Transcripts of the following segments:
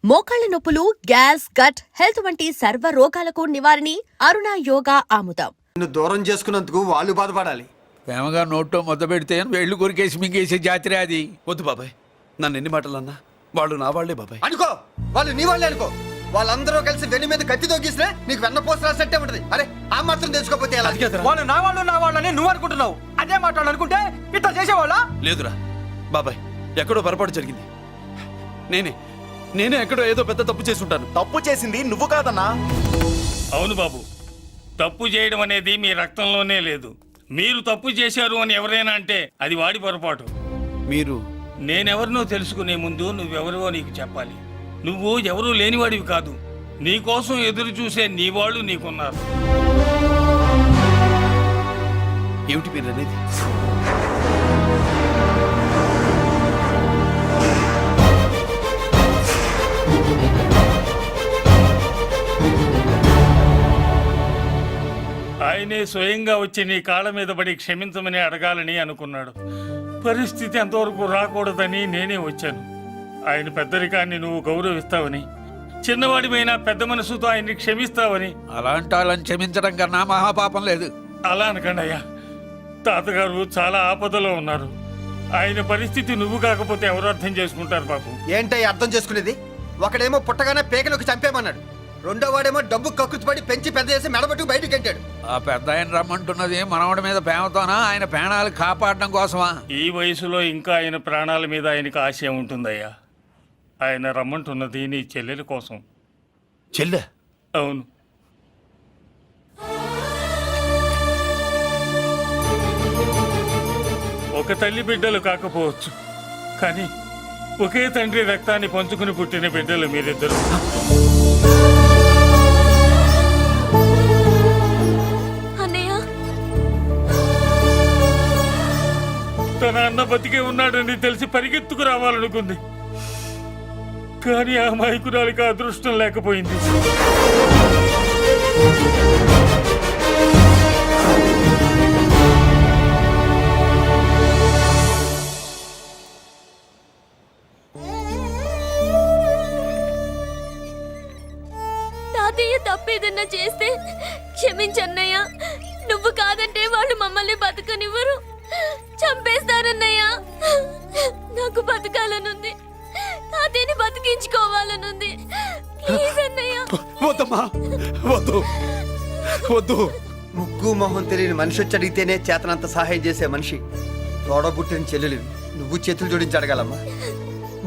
మోకాళ్ల నొప్పులు, gas, gut health వంటి సర్వ రోగాలకు నివారణి అరుణ యోగా ఆముదం. నిన్ను దూరం చేసుకున్నందుకు వాళ్ళు బాధపడాలి. ప్రేమగా నోట్లో మొద్ద పెడితే వేళ్ళు కొరికేసి మింగేసే జాతర అది. వద్దు బాబాయ్, నన్ను ఎన్ని మాటలన్నా వాళ్ళు నా వాళ్లే బాబాయ్. అనుకో, వాళ్ళు నీ వాళ్ళే అనుకో. వాళ్ళందరూ కలిసి వెన్ను మీద కత్తితో గీసినా నీకు వెన్న పోసి రాసినట్టే ఉంటది. అరే ఆ మాత్రం తెలుసుకోకపోతే ఎలా? వాళ్ళు నా వాళ్ళని నువ్వు అనుకుంటున్నావు. అదే మాట్లాడాలనుకుంటే ఇట్లా చేసేవాళ్ళ? లేదురా బాబాయ్, ఎక్కడో పొరపాటు జరిగింది. నేనే ఎక్కడో ఏదో పెద్ద తప్పు చేసి ఉంటాను. తప్పు చేసింది నువ్వు కాదన్నా. అవును బాబు, తప్పు చేయడం అనేది మీ రక్తంలోనే లేదు. మీరు తప్పు చేశారు అని ఎవరైనా అంటే అది వాడి పొరపాటు. మీరు నేనెవరినో తెలుసుకునే ముందు నువ్వెవరివో నీకు చెప్పాలి. నువ్వు ఎవరూ లేనివాడివి కాదు. నీకోసం ఎదురు చూసే నీ వాళ్ళు నీకున్నారు. ఏమిటి మీరు అనేది? ఆయనే స్వయంగా వచ్చి నీ కాళ్ళ మీద పడి క్షమించమని అడగాలని అనుకున్నాడు. పరిస్థితి అంతవరకు రాకూడదని నేనే వచ్చాను. ఆయన పెద్దరికాన్ని నువ్వు గౌరవిస్తావని, చిన్నవాడిపైన పెద్ద మనసుతో ఆయన్ని క్షమిస్తావని. అలాంటి వాళ్ళని క్షమించడం కన్నా మహాపాపం లేదు. అలా అనకండి అయ్యా. తాతగారు చాలా ఆపదలో ఉన్నారు. ఆయన పరిస్థితి నువ్వు కాకపోతే ఎవరు అర్థం చేసుకుంటారు బాబు? ఏంటో అర్థం చేసుకునేది? ఒకడేమో పుట్టగానే పేకలోకి చంపేమన్నాడు, రెండో వాడేమో డబ్బు కక్కుతుపడి పెంచి పెద్ద చేసి మెడబట్టు బయటికి గంటాడు. ఆ పెద్ద ఆయన రమ్మంటున్నది మనవడి మీద ప్రేమతోనా, ఆయన ప్రాణాలు కాపాడడం కోసమా? ఈ వయసులో ఇంకా ఆయన ప్రాణాల మీద ఆయనకు ఆశయం ఉంటుందయ్యా. ఆయన రమ్మంటున్నది నీ చెల్లెల కోసం. చెల్లె? అవును. ఒక తల్లి బిడ్డలు కాకపోవచ్చు, కానీ ఒకే తండ్రి రక్తాన్ని పంచుకుని పుట్టిన బిడ్డలు మీరిద్దరు. తన అన్న బతికే ఉన్నాడని తెలిసి పరిగెత్తుకు రావాలనుకుంది, కానీ ఆ అమాయకురాలికి అదృష్టం లేకపోయింది. తాతయ్య తప్పేదన్నా చేస్తే క్షమించన్నయ్య. నువ్వు కాదంటే వాళ్ళు మమ్మల్ని బతకనివ్వరు, చంపేస్తారన్నయ్య. నాకు బతకాలనుంది, తాతయ్యని బతికించుకోవాలనుంది. ప్లీజ్ అన్నయ్య. వద్దమ్మా, వద్దు వద్దు. ముగ్గు మొహం తెలియని మనిషి వచ్చి అడిగితేనే చేతనంత సహాయం చేసే మనిషి తోడబుట్టిన చెల్లెలు నువ్వు చేతులు జోడించి అడగాలమ్మా.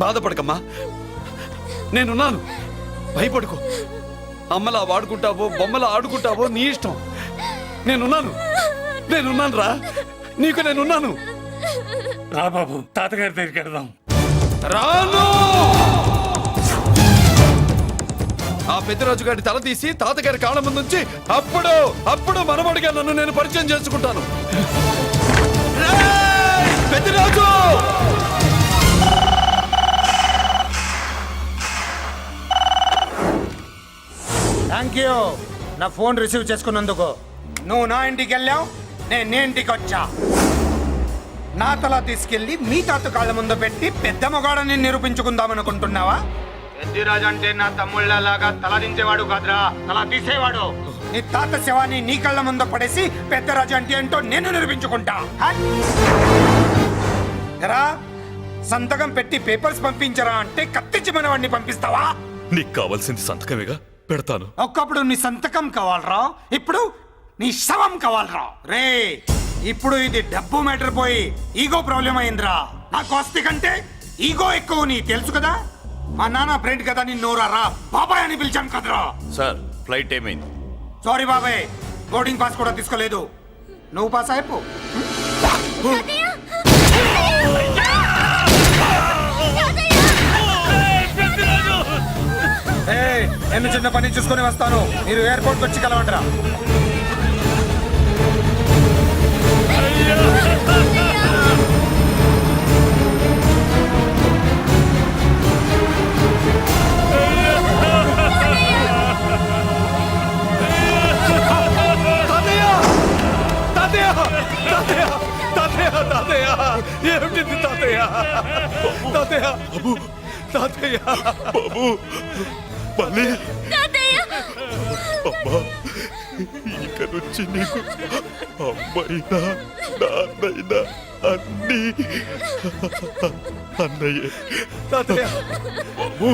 బాధపడకమ్మా, నేనున్నాను. భయపడుకో. అమ్మలా వాడుకుంటావో బొమ్మలా ఆడుకుంటావో నీ ఇష్టం. నేనున్నాను రా, నీకు నేనున్నాను. రా బాబు, తాతగారి దగ్గరికి వెళ్దాం. రాను. ఆ పెద్దరాజు గారి తల తీసి తాతగారి కాళ్ళ ముందుంచి అప్పుడు మనవడిగా నన్ను నేను పరిచయం చేసుకుంటాను. పెద్దరాజు! థ్యాంక్ యూ నా ఫోన్ రిసీవ్ చేసుకున్నందుకు. నువ్వు నా ఇంటికి వెళ్ళావు, నేను నీ ఇంటికి వచ్చా. నా తల తీసుకెళ్లి మీ తాత కాళ్ళ ముందు పెట్టి పెద్ద మొగాడని నిరూపించుకుందామనుకుంటున్నావా? పెద్దిరాజు అంటే నా తమ్ముళ్ళలాగా తల దించేవాడు కాదురా, తల తీసేవాడు. నీ తాత శవాన్ని నీ కళ్ళ ముందు పడేసి పెద్దరాజు అంటే ఏంటో నేను నిరూపించుకుంటా. ఎరా, సంతకం పెట్టి పేపర్స్ పంపించరా అంటే కత్తించి మనవాడిని పంపిస్తావా? నీకు కావాల్సింది సంతకమేగా, పెడతాను. ఒకప్పుడు నీ సంతకం కావాలరా, ఇప్పుడు నీ శవం కావాలరా. రే, ఇప్పుడు ఇది డబ్బు మ్యాటర్ పోయి ఈగో ప్రాబ్లం అయిందిరా. నాకు ఆస్తి కంటే ఈగో ఎక్కువ, నీ తెలుసు కదా. మా నాన్న ఫ్రెండ్ కదా, నిన్ను రా బాబాయ్ అని పిలిచాను కదరా. సార్, ఫ్లైట్ ఏమైంది? సారీ బాబాయ్, బోర్డింగ్ పాస్ కూడా తీసుకోలేదు. నువ్వు పాస్ అయిపో. నేను చిన్న పని చూసుకొని వస్తాను, మీరు ఎయిర్పోర్ట్ వచ్చి కలవండిరా. ఏమిటి తాతయ్య? తాతయ్య, తాతయ్య, బాబు మళ్ళీ తాతయ్య అమ్మా ఇక నుంచి నీకు అమ్మైనా నాన్నైనా అన్నీ అన్నయ్యే. తాతయ్య బాబు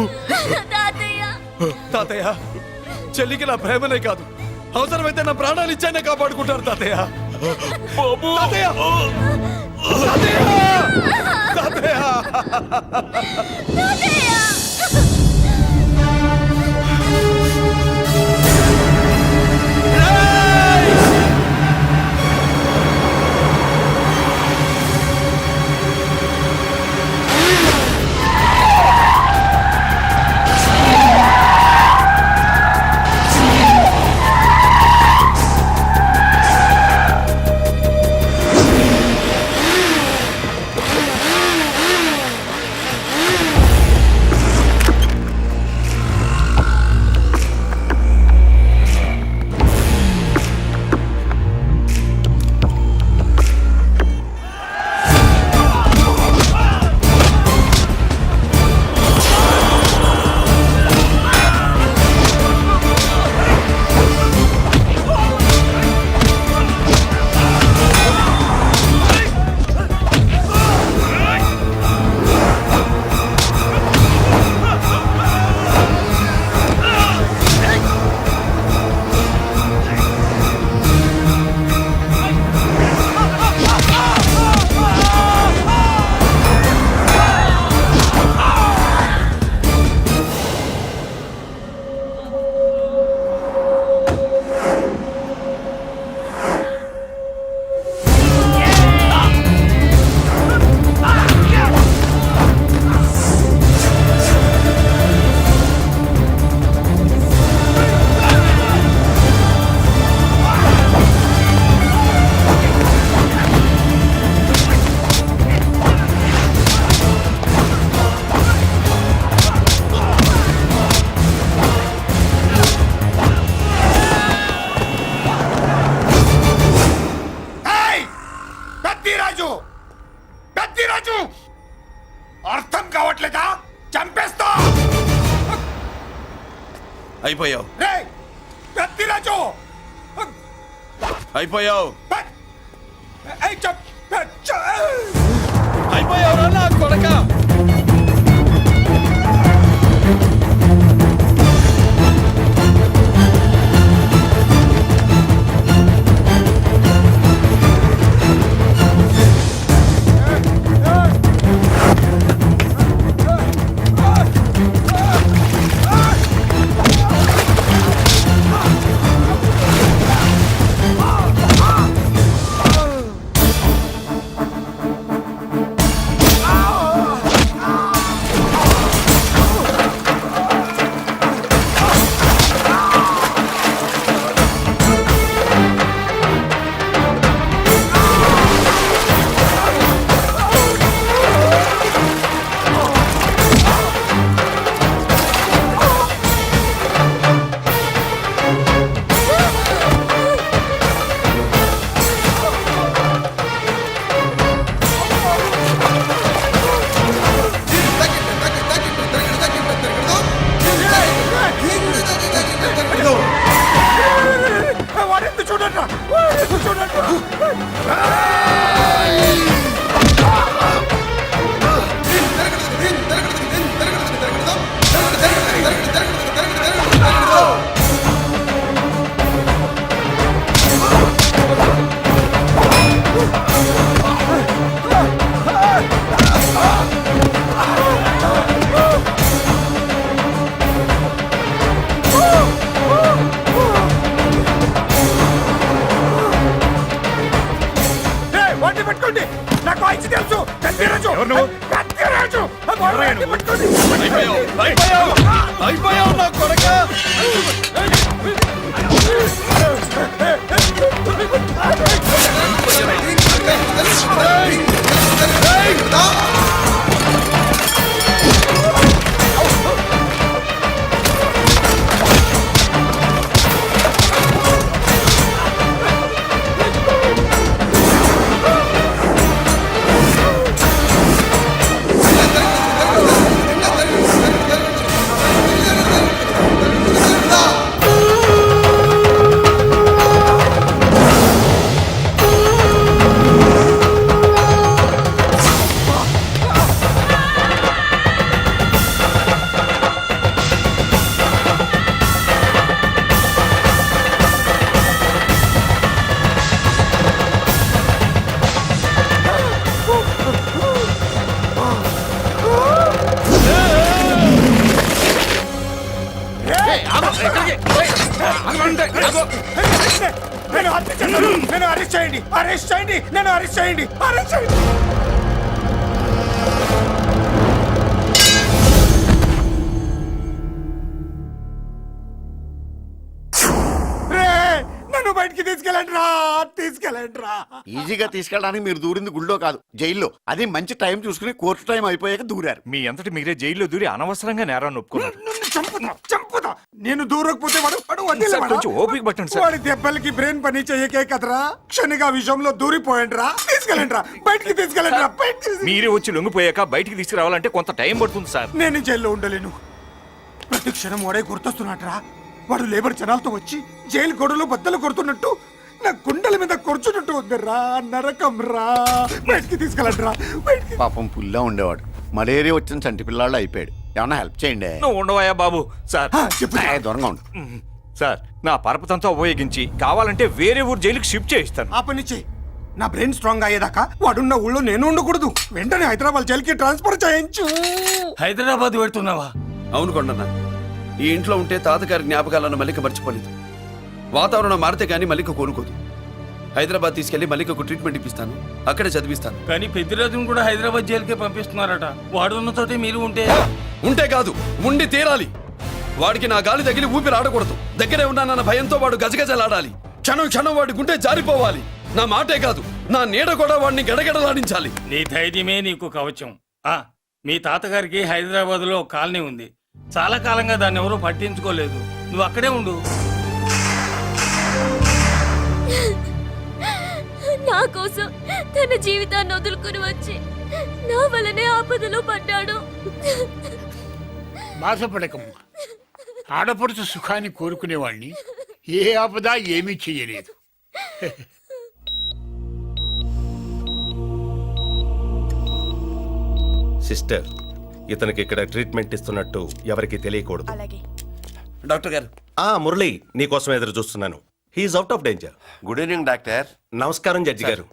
తాతయ్య తాతయ్య చెల్లికి నా ప్రేమనే కాదు, అవసరమైతే నా ప్రాణాలు ఇచ్చానే కాపాడుకుంటారు తాతయ్య. బాబు తాతయ్య తాతయ్య తాతయ్య తాతయ్య పెద్దిరాజు అర్థం కావట్లేదా? చంపేస్తా. అయిపోయావు రే పెద్దిరాజు అయిపోయావు ఏయ్, అయిపోయావు నా కొడక. నాకు వాయిస్ తెలుసు. పెద్దిరాజు పెద్దిరాజు అయిపోయావు నా కొడక. నేను హత్య చేశాను. నేను అరెస్ట్ చేయండి, అరెస్ట్ చేయండి, నన్ను అరెస్ట్ చేయండి, అరెస్ట్ చేయండి. నన్ను బయటికి తీసుకెళ్ళండి రా, తీసుకెళ్ళండి రా. ఈజీగా తీసుకెళ్ళడానికి మీరు దూరింది గుళ్ళో కాదు, జైల్లో. అది మంచి టైం చూసుకుని కోర్టు టైం అయిపోయాక దూరారు. మీ అంతటి మీరే జైల్లో దూరి అనవసరంగా నేరాన్ని ఒప్పుకున్నారు. నన్ను చంపుతా, చంపుతా. నేను దూరకపోతే వాడు వదిలేవాడా? కొంచెం ఓపిక పట్టండి సార్. వాడి దెబ్బలకి బ్రెయిన్ పని చెయ్యకే కదరా, క్షణిగా విషయంలో దూరిపోయండి రా. తీసుకెళ్ళండి రా, బయటికి తీసుకెళ్ళండి రా, బయటికి. మీరే వచ్చి లొంగిపోయాక బయటికి తీసుకురావాలంటే కొంత టైం పడుతుంది సార్. నేను జైల్లో ఉండలేను. ప్రతి క్షణం వాడే గుర్తొస్తున్నట్రా. వాడు లేబర్ జనాలతో వచ్చి జైలు గొడవలు బద్దలు కొడుతున్నట్టు నా గుండెల మీద కొడుచున్నట్టు ఉందిరా. నరకం రా, బయటికి తీసుకెళ్ళండి రా, బయటికి. పాపం పుల్లా ఉండేవాడు, మలేరియా వచ్చిన చంటి పిల్లాళ్ళు అయిపోయాడు. ఏమన్నా హెల్ప్ చేయండి. నువ్వు ఉండవయ్యా బాబు. సార్ చెప్పు. దూరంగా ఉండు. సార్ నా పరపతంతో ఉపయోగించి కావాలంటే వేరే ఊరు జైలుకి షిఫ్ట్ చేయిస్తాను. ఆ పని చెయ్యి. నా బ్రెయిన్ స్ట్రాంగ్ అయ్యేదాకా వాడున్న ఊళ్ళో నేను ఉండకూడదు. వెంటనే హైదరాబాద్ జైలుకి ట్రాన్స్ఫర్ చేయించు. హైదరాబాద్ పెడుతున్నావా? అవును కొండన్న, ఈ ఇంట్లో ఉంటే తాతగారి జ్ఞాపకాలను మల్లిక మర్చిపోలేదు. వాతావరణం మారితే గానీ మల్లిక కోలుకోదు. హైదరాబాద్ తీసుకెళ్లి మల్లికకు ట్రీట్మెంట్ ఇప్పిస్తాను, అక్కడే చదివిస్తాను. కానీ పెద్దిరాజును కూడా హైదరాబాద్ జైలుకే పంపిస్తున్నారట. వాడు ఉన్న చోటే మీరు ఉంటే ఉంటే కాదు, ఉండి తీరాలి. వాడికి నా గాలి తగిలి ఊపిరి ఆడకూడదు. దగ్గరే ఉన్నానన్న భయంతో వాడు గజగజలాడాలి. క్షణం క్షణం వాడి గుండె జారిపోవాలి. నా మాటే కాదు, నా నీడ కూడా వాడిని గడగడలాడించాలి. నీ ధైర్యమే నీకు కవచం. మీ తాతగారికి హైదరాబాద్ లో కాలనీ ఉంది. చాలా కాలంగా దాన్ని ఎవరూ పట్టించుకోలేదు. నువ్వు అక్కడే ఉండు. నా కోసం తన జీవితాన్ని వదులుకుని వచ్చి నా వల్లనే ఆపదలో పడ్డాడు. బాధపడకమ్మా. ఆడపడుచు సుఖాన్ని కోరుకునేవాణ్ణి ఏ ఆపద ఏమీ చెయ్యలేదు. సిస్టర్, ఇతనికి ఇక్కడ ట్రీట్మెంట్ ఇస్తున్నట్టు ఎవరికి తెలియకూడదు. డాక్టర్ గారు. మురళి, నీకోసం ఎదురు చూస్తున్నాను. He's out of danger. Good evening doctor. నమస్కారం జడ్జి గారు.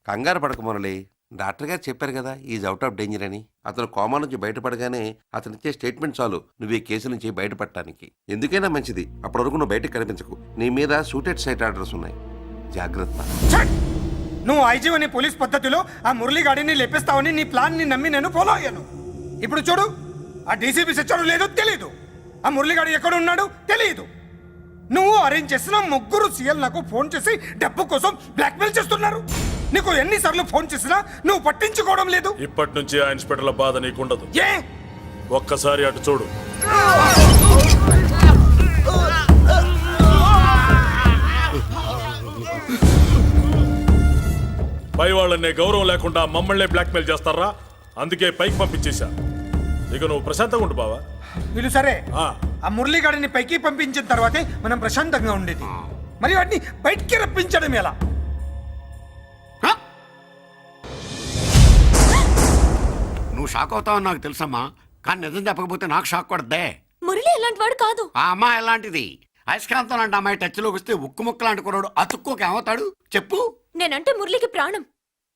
కంగారు పడక మురళి, డాక్టర్ గారు చెప్పారు కదా ఈజ్ అవుట్ ఆఫ్ డేంజర్ అని. అతను కోమా నుంచి బయటపడగానే అతను ఇచ్చే స్టేట్మెంట్ చాలు నువ్వు ఈ కేసు నుంచి బయటపడటానికి. ఎందుకైనా మంచిది, అప్పటి వరకు నువ్వు బయటకు కనిపించకు. నీ మీద సూటెడ్ సైట్ ఆర్డర్స్ ఉన్నాయి, జాగ్రత్త. ఛట్! నువ్వు ఐజీవని పోలీస్ పద్ధతిలో ఆ మురళీ గాడిని లేపిస్తావని నీ ప్లాన్ ని నమ్మి నేను ఫాలో అయ్యాను. ఇప్పుడు చూడు, ఆ డీసీపీ సచ్చాడు లేదో తెలియదు, ఆ మురళీగాడు ఎక్కడ ఉన్నాడు తెలియదు. నువ్వు అరేంజ్ చేసిన ముగ్గురు సీఎల్ నాకు ఫోన్ చేసి డబ్బు కోసం బ్లాక్మెయిల్ చేస్తున్నారు. నీకు ఎన్నిసార్లు ఫోన్ చేసినా నువ్వు పట్టించుకోవడం లేదు. ఇప్పటి నుంచి ఆ ఇన్స్పెక్టర్ల బాధ నీకుండదు. ఏ ఒక్కసారి అటు చూడు. పై వాళ్ళనే గౌరవం లేకుండా మమ్మల్ని బ్లాక్మెయిల్ చేస్తారా? అందుకే పైకి పంపించేశా. ఇక నువ్వు ప్రశాంతంగా ఉండు బావా. వీళ్ళు సరే, ఆ. ఆ మురళీగాడిని పైకి పంపించిన తర్వాతే మనం ప్రశాంతంగా ఉండేది. మరి వాటిని బయటికి రప్పించడం ఎలా? నువ్వు షాక్ అవుతావని నాకు తెలుసమ్మా, కానీ నిజం చెప్పకపోతే నాకు షాక్ కొడద్దే. మురళి ఎలాంటి వాడు కాదు. ఆ అమ్మాయి ఎలాంటిది? అయస్కాంతం లాంటి అమ్మాయి టచ్ లోకి వస్తే ఉక్కు ముక్క లాంటి కుర్రాడు అతుక్కోకి ఏమవుతాడు చెప్పు. నేనంటే మురళికి ప్రాణం.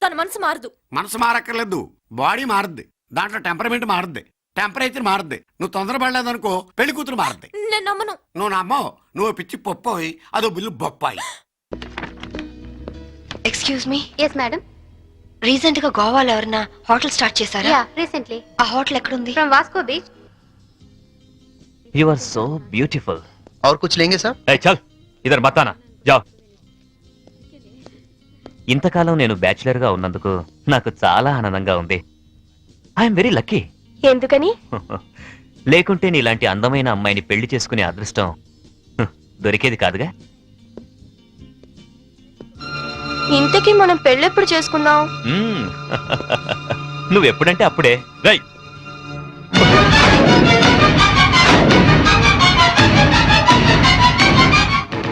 తన మనసు మారదు. మనసు మారక్కర్లేదు, బాడీ మారుద్ది. దాంట్లో టెంపరమెంట్ మారుద్ది, టెంపరేచర్ మారుద్ది. నువ్వు తొందరపడలేదనుకో పెళ్లి కూతురు మారుద్ది. నేను నమ్మను. నువ్వు నమ్మవు, నువ్వు పిచ్చి పొప్పోయి అదో బిల్లు బొప్పాయి. Excuse me. Yes madam. Recent గా గోవాలో ఎవరన్నా హోటల్ స్టార్ట్ చేశారా? Yeah, recently. ఆ హోటల్ ఎక్కడుంది? From Vasco beach. You are so beautiful. और कुछ लेंगे सर? Hey, चल इधर बताना जाओ. ఇంతకాలం నేను బ్యాచులర్ గా ఉన్నందుకు నాకు చాలా ఆనందంగా ఉంది. I'm very lucky. ఎందుకని? లేకుంటే నీలాంటి అందమైన అమ్మాయిని పెళ్లి చేసుకునే అదృష్టం దొరికేది కాదుగా. ఇంతకీ మనం పెళ్ళెప్పుడు చేసుకుందాం? నువ్వెప్పుడంటే అప్పుడే. రై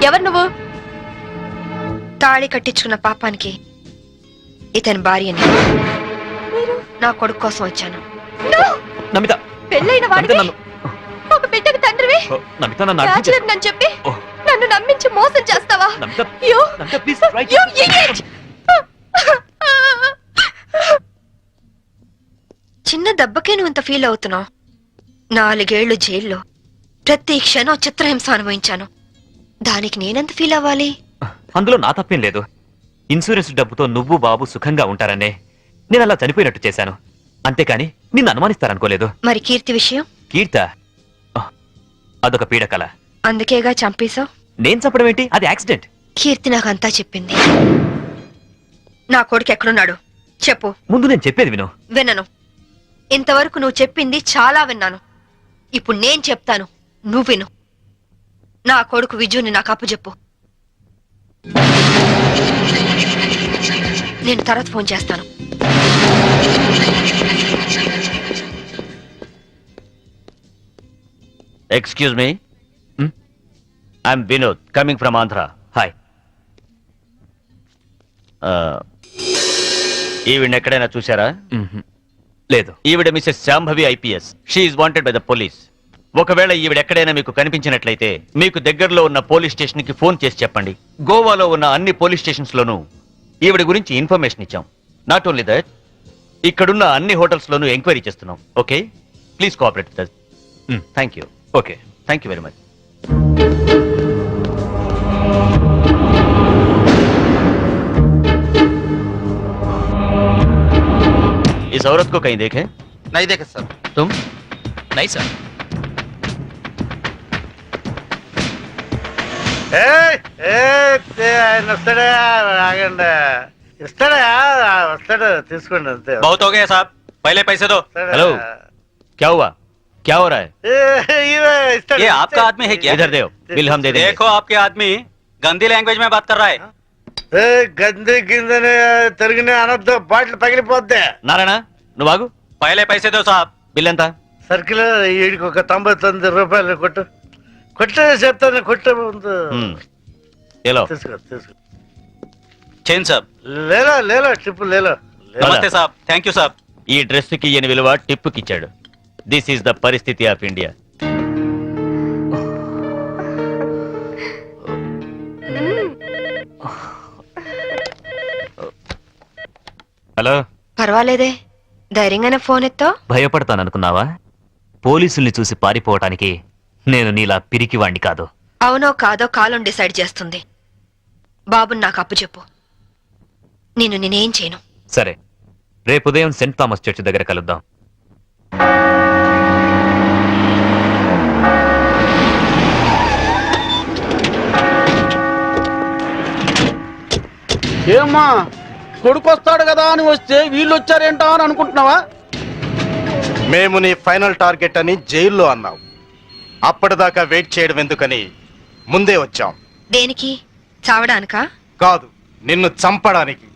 ఎవరు నువ్వు? తాళి కట్టించుకున్న పాపానికి ఇతని భార్యని నా కొడుకు కోసం వచ్చాను. నమిత, పెళ్ళైన వాడివి, నన్ను ఒక బిడ్డకు తండ్రివి, నమిత నన్ను అర్థం బ్యాచులర్ నన్ను చెప్పి ఓ. నన్ను నమ్మించి మోసం చేస్తావా? Namitha, You, Namitha, please try to- you idiot! చిన్న దెబ్బకే నువ్వు ఇంత ఫీల్ అవుతున్నావు. 4 ఏళ్లు జైల్లో ప్రతి క్షణం చిత్రహింస అనుభవించాను. దానికి నేనెంత ఫీల్ అవ్వాలి? అందులో నా తప్పేం లేదు. ఇన్సూరెన్స్ డబ్బుతో నువ్వు బాబు సుఖంగా ఉంటారనే నేను అలా చనిపోయినట్టు చేశాను. అంతేకాని నిన్ను అనుమానిస్తారనుకోలేదు. మరి కీర్తి విషయం? కీర్త అదొక పీడకల. అందుకేగా చంపేశావు. నేను చెప్పడం ఏంటి? అది యాక్సిడెంట్. కీర్తి నాకంతా చెప్పింది. నా కొడుకు ఎక్కడున్నాడు చెప్పు. ముందు నేను చెప్పేది విను. వినను. ఇంతవరకు నువ్వు చెప్పింది చాలా విన్నాను. ఇప్పుడు నేను చెప్తాను, నువ్వు విను. నా కొడుకు విజుని నాకు అప్పచెప్పు. నేను తర్వాత ఫోన్ చేస్తాను. Excuse me, I'm Vinod coming from Andhra. Hi. ఈవిడ ఎక్కడైనా చూసారా? లేదు. ఈవిడ Mrs Shambhavi IPS. She's wanted by the police. ఒకవేళ ఈవిడ ఎక్కడైనా మీకు కనిపించినట్లయితే మీకు దగ్గరలో ఉన్న పోలీస్ స్టేషన్ కి ఫోన్ చేసి చెప్పండి. గోవాలో ఉన్న అన్ని పోలీస్ స్టేషన్స్ లోనూ ఈవిడ గురించి ఇన్ఫర్మేషన్ ఇచ్చాం. నాట్ ఓన్లీ దట్, ఇక్కడున్న అన్ని హోటల్స్ లోనూ ఎంక్వైరీ చేస్తున్నాం. Okay, please cooperate with us. Thank you. Okay, thank you very much. इस औरत को कहीं देखे? नहीं देखे सर. तुम? नहीं सर. बहुत हो गया साहब, पहले पैसे दो. हेलो, क्या हुआ? क्या हो रहा है? ये आपका आदमी है क्या? इधर दे, बिल हम दे देंगे. देखो आपके आदमी गंदी लैंग्वेज में बात कर रहा है. గంది గిందని తిరిగిన అనొద్దు, బాటిల్ పగిలిపోద్ది. నారాయణ నువ్వు ఆగు. पहले पैसे दो साहब. బిల్ ఎంత? సర్కిల్ వీడికి ఒక 99 రూపాయలు కొట్టు. కొట్టు చెప్తాను, కొట్టు ముందు. ఏలో తీసుకో తీసుకో. चेन साहब. లేలో లేలో టిప్పు లేలో. नमस्ते साहब, थैंक यू साहब. ఈ డ్రెస్ కి ఈయన విలువ టిప్పుకి ఇచ్చాడు. దిస్ ఈస్ ద పరిస్థితి ఆఫ్ ఇండియా. హలో. పర్వాలేదే, ధైర్యంగానే ఫోన్ ఎత్తో. భయపడతాననుకున్నావా? పోలీసుల్ని చూసి పారిపోవటానికి నేను నీలా పిరికివాణ్ణి కాదు. అవునో కాదో కాలం డిసైడ్ చేస్తుంది. బాబుని నాకు అప్పచెప్పు. నేనేం చేయను. సరే, రేపు ఉదయం సెంట్ థామస్ చర్చ్ దగ్గర కలుద్దాం. ఏమ్మా, కొడుకు వస్తాడు కదా అని వస్తే వీళ్ళు వచ్చారేంటా అని అనుకుంటున్నావా? మేము నీ ఫైనల్ టార్గెట్ అని జైల్లో అన్నావు. అప్పటిదాకా వెయిట్ చేయడం ఎందుకని ముందే వచ్చాం. దేనికి? చావడానికా? కాదు, నిన్ను చంపడానికి.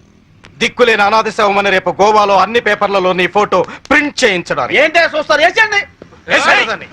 దిక్కులేని అనాథ శవమని రేపు గోవాలో అన్ని పేపర్లలో నీ ఫోటో ప్రింట్ చేయించడానికి. ఏంటే చూస్తారు, వేసేయండి. వేసేయలేదని.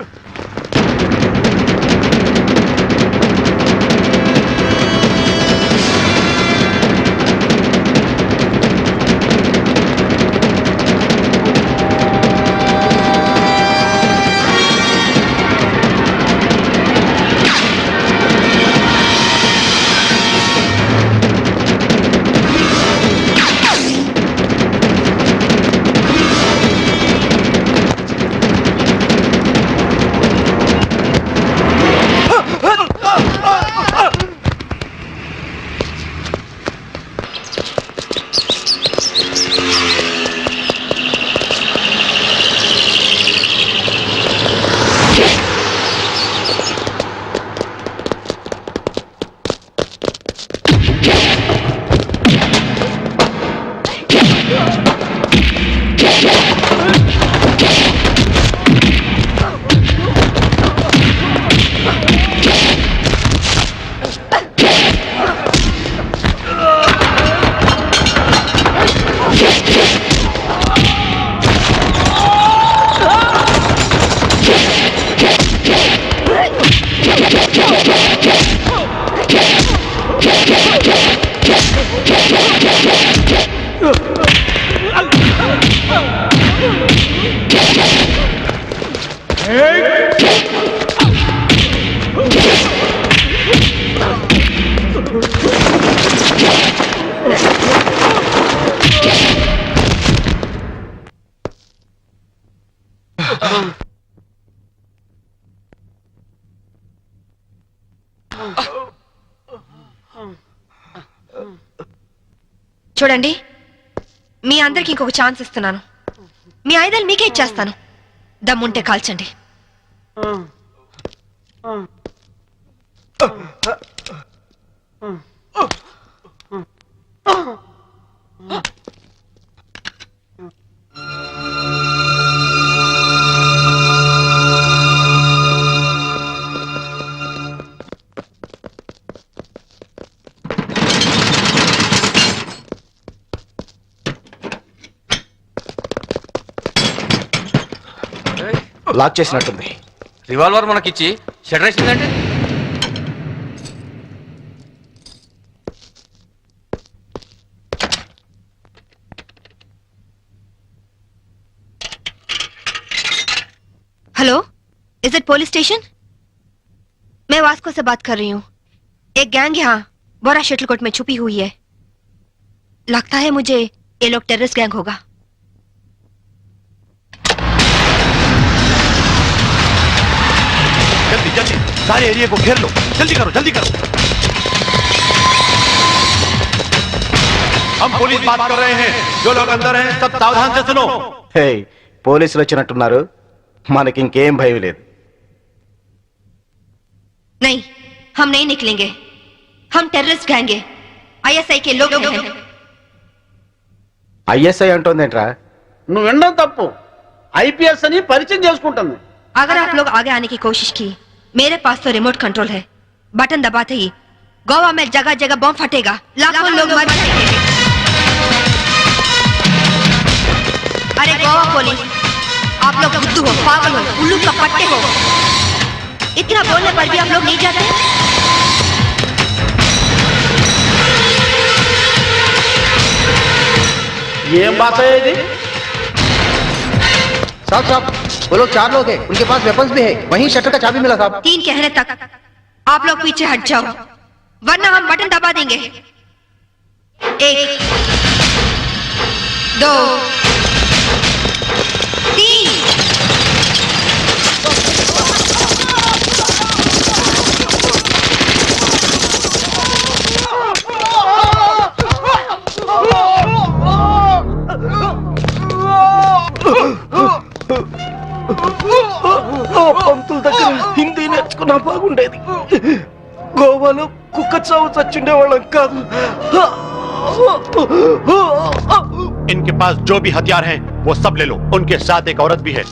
చూడండి, మీ అందరికి ఇంకొక ఛాన్స్ ఇస్తున్నాను. మీ ఆయుధాలు మీకే ఇచ్చేస్తాను. దమ్ముంటే కాల్చండి. లాక్ చేసినట్టుంది. రివాల్వర్ మనకిచ్చి షటర్ వేసిందంటే hello, is it police station? मैं वास्को से बात कर रही हूँ. एक गैंग यहाँ बोरा शटलकोट में छुपी हुई है. लगता है मुझे ये लोग टेररिस्ट गैंग होगा. जल्दी जल्दी सारे एरिया को घेर लो. जल्दी करो जल्दी करो. हम पुलिस बात कर रहे हैं. जो लोग अंदर हैं सब सावधान से सुनो. हे పోలీసులు వచ్చినట్టున్నారు. మనకి ఇంకేం భయం లేదు. नहीं, हम नहीं निकलेंगे. हम टेररिस्ट गैंग है. ISI के लोग हैं. ఐఎస్ఐ అంటోందేంట్రా? నువ్వు వినడం తప్పు. ఐపీఎస్ అని పరిచయం చేసుకుంటుంది. अगर आप लोग आगे आने की कोशिश की, मेरे पास तो रिमोट कंट्रोल है. बटन दबाते ही गोवा में जगह जगह बम फटेगा. लाखों लोग मर जाएंगे. अरे गोवा पुलिस, आप लोग बुद्धू हो, पागल हो, उल्लू का पट्टे हो. इतना बोलने पर भी आप लोग नहीं जाते. ये बात है जी. साहब साहब वो लोग 4 लोग हैं. उनके पास वेपन्स भी है. वहीं शटर का चाबी मिला साहब. 3 कहने तक आप लोग पीछे हट जाओ, वरना हम बटन दबा देंगे. 1 2 3. పంతుల దగ్గర హిందీ నేర్చుకున్నా బాగుండేది. గోవాలో కుక్క చావు చచ్చుండే వాళ్ళం కాదు. इनके पास जो भी हथियार हैं वो सब ले लो. उनके साथ एक औरत भी है.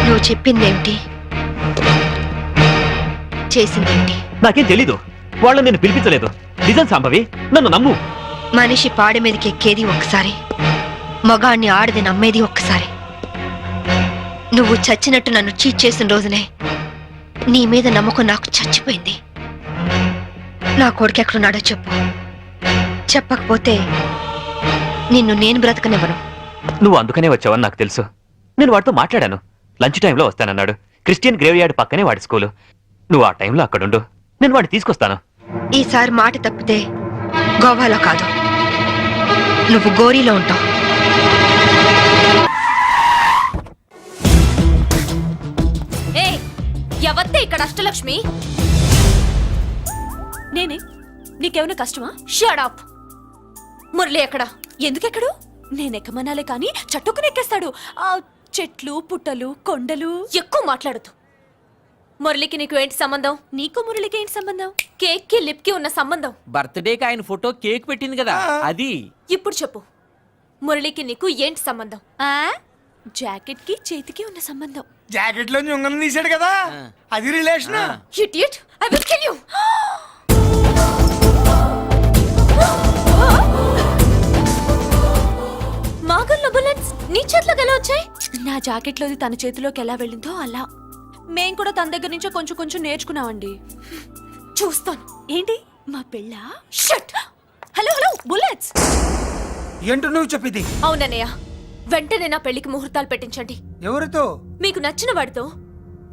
నువ్వు చెప్పిందేమిటి, చేసిందేమిటి? నాకేం తెలీదు. వాళ్ళని నేను పిలిపించలేదు. నిజం సంభవి, నన్ను నమ్ము. మనిషి పాడి మీదకి ఎక్కేది ఒక్కసారి, మగాడిని ఆడది నమ్మేది ఒక్కసారి. నువ్వు చచ్చినట్టు నన్ను చీట్ చేసిన రోజునే నీ మీద నమ్మకం నాకు చచ్చిపోయింది. నా కొడుకు ఎక్కడున్నాడో చెప్పు. చెప్పకపోతే నిన్ను నేను బ్రతకనివ్వను. నువ్వు అందుకనే వచ్చావని నాకు తెలుసు. నేను వాడితో మాట్లాడాను. లంచ్ టైంలో వస్తానన్నాడు. క్రిస్టియన్ గ్రేవ్ యార్డ్ పక్కనే వాడి స్కూలు. నువ్వు ఆ టైంలో అక్కడుండు, నేను వాడిని తీసుకొస్తాను. ఈసారి మాట తప్పితే గోవాలో కాదు, నువ్వు గోరీలో ఉంటావు. ఎవత్తే ఇక్కడ అష్టలక్ష్మి? నేనే. నీకేమైనా కష్టమా? Shut up. మురళి ఎక్కడ? ఎందుకెక్కడు? నేనెక్కమనాలే కానీ చట్టుకుని ఎక్కేస్తాడు. ఆ చెట్లు పుట్టలు కొండలు. ఎక్కువ మాట్లాడదు. మురళికి నీకు ఏంటి సంబంధం? నీకు మురళికి ఏంటి సంబంధం? కేక్ కి లిప్ కి ఉన్న సంబంధం. బర్త్డేకి ఆయన ఫోటో కేక్ పెట్టింది కదా, అది. ఇప్పుడు చెప్పు, మురళికి నీకు ఏంటి సంబంధం? జాకెట్ కి చేతికి ఉన్న సంబంధం. జాకెట్ లో ఉంగరం తీసాడు కదా, అది relation. Idiot, I will kill you. మాగల్లో బుల్లెట్స్ నీ చేతిలోకి ఎలా వచ్చాయి? నా జాకెట్ లోది తన చేతిలోకి ఎలా వెళ్ళిందో అలా. మేం కూడా తన దగ్గర నుంచి కొంచెం కొంచెం నేర్చుకున్నామండి. చూస్తాను. ఏంటి మా పెళ్ళ? షట్. Hello hello, bullets. ఏంటో నువ్వు చెప్పింది? అవునన్నయ్య, వెంటనే నా పెళ్లికి ముహూర్తాలు పెట్టించండి. ఎవరితో? మీకు నచ్చిన వాడితో,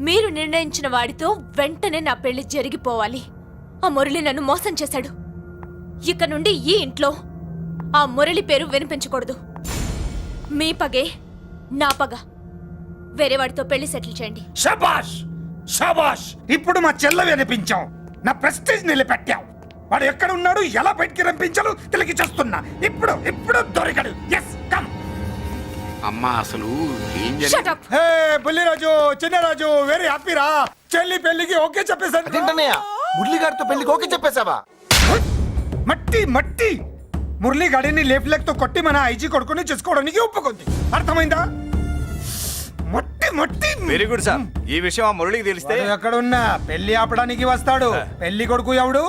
మీరు నిర్ణయించిన వాడితో వెంటనే నా పెళ్లి జరిగిపోవాలి. ఆ మురళి నన్ను మోసం చేశాడు. ఇక నుండి ఈ ఇంట్లో ఆ మురళి పేరు వినిపించకూడదు. మీ పగే నా పగ. వేరే వాడితో పెళ్లి సెటిల్ చేయండి. శబాష్ శబాష్, ఇప్పుడు మా చెల్ల వినిపించావు, నా ప్రెస్టేజ్ నిలబెట్టావు. వాడు ఎక్కడ ఉన్నాడు, ఎలా బయటికి రంపించాలో తెలికి చేస్తున్నా. ఇప్పుడు ఇప్పుడు దొరికాడు. Yes come. అమ్మా అసలు ఏం Shut up. Hey Bulliraju, Chinnaraju, very happy రా. చెల్లి పెళ్లికి ఓకే చెప్పేశాను. మురళిగారితో పెళ్లికి ఓకే చెప్పేశావా? మట్టి మట్టి మురళీ గాడిని లేఫ్ లెగ్ తో కొట్టి మన ఐజీ కొడుకుని చేసుకోవడానికి ఒప్పుకుంది. అర్థమైందా? మట్టి మట్టి. Very good sir. ఈ విషయం ఆ మురళికి తెలిస్తే వాడు ఎక్కడున్నా పెళ్లి ఆపడానికి వస్తాడు. పెళ్లి కొడుకు ఎవడు?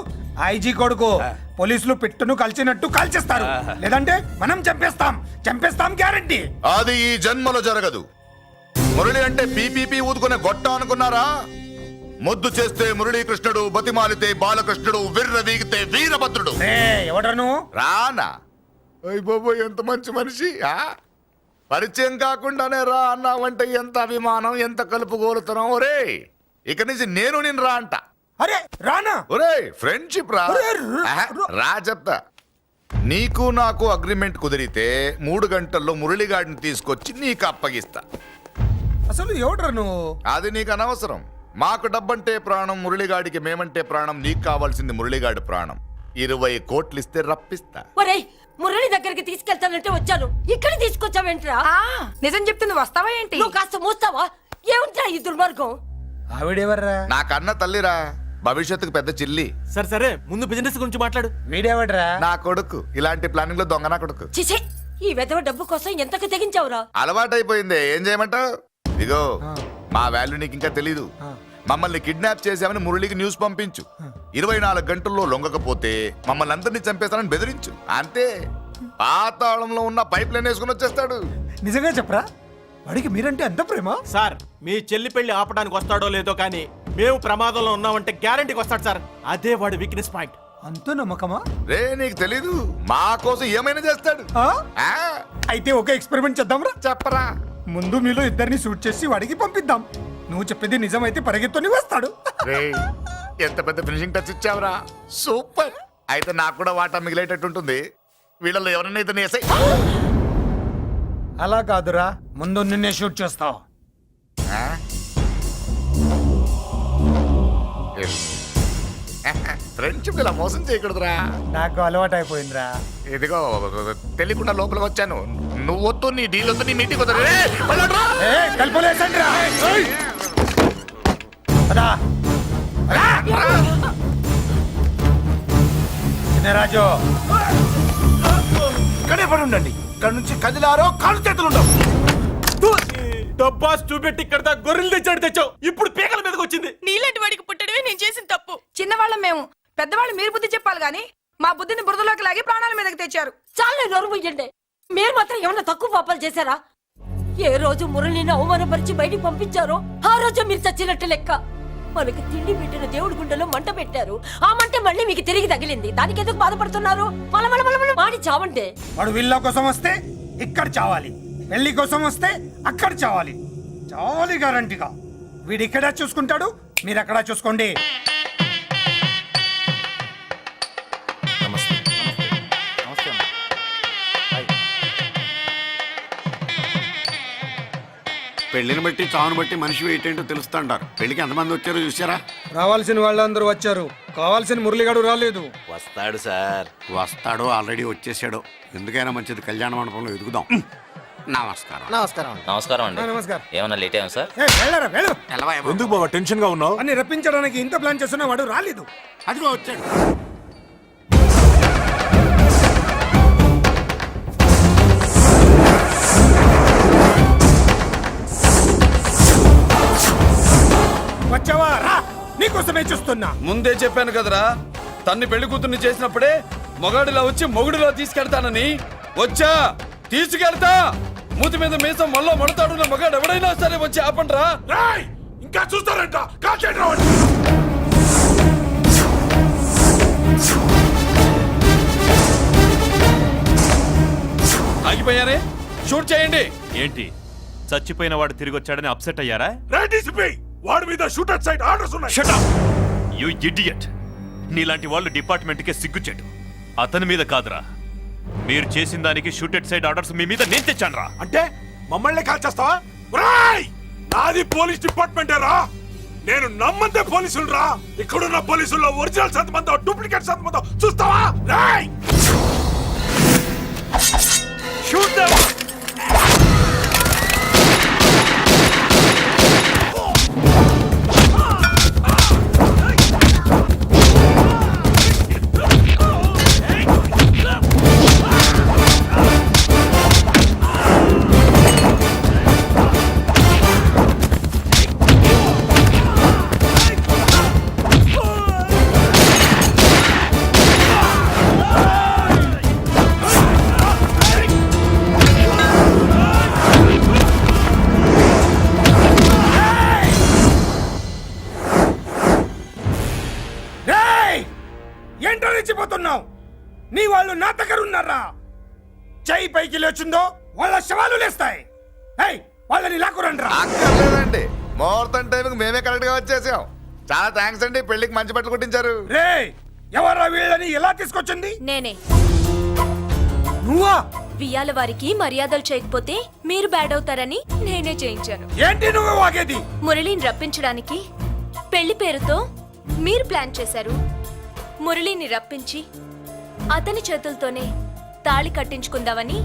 ఐజీ కొడుకు. పోలీసులు పిట్టును కలిసినట్టు కాల్చేస్తారు, లేదంటే మనం చంపేస్తాం. చంపేస్తాం గ్యారంటీ. అది ఈ జన్మలో జరగదు. మురళి అంటే పీపీపీ ఊదుకునే గొట్ట అనుకున్నారా? ముద్దు చేస్తే మురళీకృష్ణుడు, బతిమాలితే బాలకృష్ణుడు, విర్ర వీగితే వీరభద్రుడు. ఎవడరా నువ్వు? రానా? అయ్య బాబోయ్, ఎంత మంచి మనిషి. పరిచయం కాకుండానే రా అన్నావంటే ఎంత అభిమానం, ఎంత కలుపుగోలుతున్నాం. ఒరే, ఇక నుంచి నేను రా అంట. అరే రానా? ఒరే, ఫ్రెండ్షిప్ రా. రా చెప్తా. నీకు నాకు అగ్రిమెంట్ కుదిరితే 3 గంటల్లో మురళిగాడిని తీసుకొచ్చి నీకు అప్పగిస్తా. అసలు ఎవడరా నువ్వు? అది నీకు అనవసరం. మాకు డబ్బంటే ప్రాణం, మురళిగాడికి మేమంటే ప్రాణం. నీకు కావాల్సింది మురళిగాడి ప్రాణం. 20 కోట్లు ఇస్తే రప్పిస్తా. ఒరేయ్, మురళి దగ్గరికి తీసుకెళ్తానంటే వచ్చాను, ఇక్కడ తీసుకొచ్చావేంట్రా? నిజం చెప్తే నువ్వు వస్తావా ఏంటి? నువ్వు కాస్త మూస్తావా? ఏమిట్రా ఈ దుర్మార్గం? ఆవిడెవర్రా? నా కన్న తల్లిరా, భవిష్యత్తుకు పెద్ద చిల్లి. సరే ముందు బిజినెస్ గురించి మాట్లాడు. వీడేవడ్రా? నా కొడుకు. ఇలాంటి ప్లానింగ్ లో దొంగ నా కొడుకు. చిసే, ఈ వెధవ డబ్బు కోసం ఎంతకు తెగించావురా? అలవాటైపోయింది, ఏం చేయమంటావు? ఇగో, మా వాల్యూ నీకు ఇంకా తెలీదు. మమ్మల్ని కిడ్నాప్ చేశామని మురళికి న్యూస్ పంపించు. 24 గంటల్లో లొంగకపోతే మమ్మల్ని అందరినీ చంపేస్తానని బెదిరించు. అంతే. పాతాళంలో ఉన్న పైప్ లైన్ వేసుకుని వచ్చేస్తాడు. నిజంగా చెప్పరా? వాడికి మీరంటే ఎంత ప్రేమ? సార్, మీ చెల్లి పెళ్లి ఆపడానికి వస్తాడో లేదో కానీ మేము ప్రమాదంలో ఉన్నామంటే గ్యారంటీకి వస్తాడు సార్. అదే వాడి వీక్నెస్ పాయింట్. అంత నమ్మకమా? రే, నీకు తెలీదు, మా కోసం ఏమైనా చేస్తాడు. అయితే ఒక ఎక్స్పెరిమెంట్ చేద్దాంరా. చెప్పరా. ముందు మీలో ఇద్దరిని షూట్ చేసి వాడికి పంపిద్దాం. నువ్వు చెప్పేది నిజమైతే పరిగెత్తుని వస్తాడు. ఎంత పెద్ద ఫినిషింగ్ టచ్ ఇచ్చావురా. సూపర్. అయితే నాకు కూడా వాటా మిగిలేటట్టు ఉంటుంది. వీళ్ళలో ఎవరైనా ఇతను వేసాయి. అలా కాదురా, ముందు నిన్నే షూట్ చేస్తావు. ఫ్రెండ్షిప్ ఇలా మోసం చేయకూడదురా. నాకు అలవాటు అయిపోయిందిరా. ఇదిగో, తెలియకుండా లోపలికి వచ్చాను. నువ్వు వద్దు, నీ డీల్ వద్దు, నీ మీటింగ్ వద్దు. కలుపులేసండిరా. రాజు, ఇక్కడే పడి ఉండండి. ఇక్కడ నుంచి కదిలారో కాళ్ళు చేతులు ఉండవు. డబ్బాస్ చూపెట్టి ఇక్కడ గొర్రెలు తెచ్చావు, ఇప్పుడు పీకల మీదకి వచ్చింది. నీలాంటి వాడికి పుట్టడమే నేను చేసిన తప్పు. చిన్నవాళ్ళం మేము, పెద్దవాళ్ళు మీరు బుద్ధి చెప్పాలి గాని మా బుద్ధిని బురదలోకి లాగి ప్రాణాల మీదకి తెచ్చారు. చాలా నోరు ముయ్యండి. మీరు మాత్రం ఏమన్నా తక్కువ పాపాలు చేశారా? ఏ రోజు మురళిని అవమానపరిచి బయటికి పంపించారో ఆ రోజు మీరు చచ్చినట్టు లెక్క. మనకి తిండి పెట్టిన దేవుడి గుండెలో మంట పెట్టారు. ఆ మంట మళ్ళీ మీకు తిరిగి తగిలింది. దానికి ఎందుకు బాధపడుతున్నారు? మాడి చావంటే. వాడు విల్లా కోసం వస్తే ఇక్కడ చావాలి, పెళ్లి కోసం వస్తే అక్కడ చావాలి. చావాలి గ్యారంటీగా. వీడు ఇక్కడ చూసుకుంటాడు, మీరు అక్కడ చూసుకోండి. పెళ్లిని బట్టి చావును బట్టి మనిషి ఏంటంటో తెలుస్తుంటారు. పెళ్లికి ఎంతమంది వచ్చారో చూసారా? రావాల్సిన వాళ్ళందరూ వచ్చారు, కావాల్సిన మురళిగాడు రాలేదు. వస్తాడు సార్. వస్తాడు, ఆల్రెడీ వచ్చేసాడు. ఎందుకైనా మంచిది కళ్యాణ మండపంలో ఎదుగుదాం. నమస్కారం. నమస్కారం. నమస్కారం అండి. నమస్కారం. ఏమన్నా లేట్ అయ్యాం సార్? వెళ్ళరా వెళ్ళు. ఎందుకు బాబా టెన్షన్ గా ఉన్నావు? అని రప్పించడానికి ఇంత ప్లాన్ చేస్తున్నా వాడు రాలేదు. అదిగో వచ్చాడు. వచ్చావా? రా, నీకోసమే చూస్తున్నా. ముందే చెప్పాను కదరా, తన్ని పెళ్లి కూతుర్ని చేసినప్పుడే మొగాడిలా వచ్చి మొగుడిలో తీసుకెళ్తానని. వచ్చా, తీసుకెళ్తా. మూతి మీద మీసం మళ్ళా మడతాడున్న మగాడు ఎవడైనా సరే వచ్చి ఆపండ్రా. ఇంకా చూస్తారంట. ఆగిపోయారే, షూట్ చేయండి. ఏంటి, చచ్చిపోయిన వాడు తిరిగి వచ్చాడని అప్సెట్ అయ్యారా? వాడి మీద షూటర్ సైడ్ ఆర్డర్స్ ఉన్నాయి. Shut up! You idiot! నీలాంటి వాళ్ళు డిపార్ట్మెంట్కే సిగ్గుచెట్టు. అతని మీద కాదురా, మీరు చేసిన దానికి షూటెడ్ సైడ్ ఆర్డర్స్ మీ మీద నేను తెచ్చాను రా. అంటే మమ్మల్ని కాల్ చేస్తావా? ఒరేయ్! నాది పోలీస్ డిపార్ట్మెంటే రా. నేను నమ్మంతే పోలీసులు రా. ఇక్కడున్న పోలీసుల్లో ఒరిజినల్ సత్మంతో డూప్లికేట్ సత్మంతో చూస్తావా? రేయ్! Shoot them! ఏంటో రెచ్చిపోతున్నావు? నీ వాళ్ళు నా దగ్గర ఉన్నారా? చెయ్యి పైకి లేచుందో వాళ్ళ శవాలు లేస్తాయి. వాళ్ళని లాక్కురండి రా. అక్కర్లేదండి, ముహూర్తం టైంకి మేమే కరెక్ట్ గా వచ్చేసాం. చాలా థ్యాంక్స్ అండి, పెళ్లికి మంచి బట్టలు కుట్టించారు. రే, ఎవరా వీళ్ళని ఎలా తీసుకొచ్చింది? నేనే. నువ్వా? వియ్యాల వారికి మర్యాదలు చేయకపోతే మీరు బ్యాడ్ అవుతారని నేనే చేయించాను. ఏంటి నువ్వు వాగేది? మురళిని రప్పించడానికి పెళ్లి పేరుతో మీరు ప్లాన్ చేశారు. మురళిని రప్పించి అతని చేతులతోనే తాళి కట్టించుకుందామని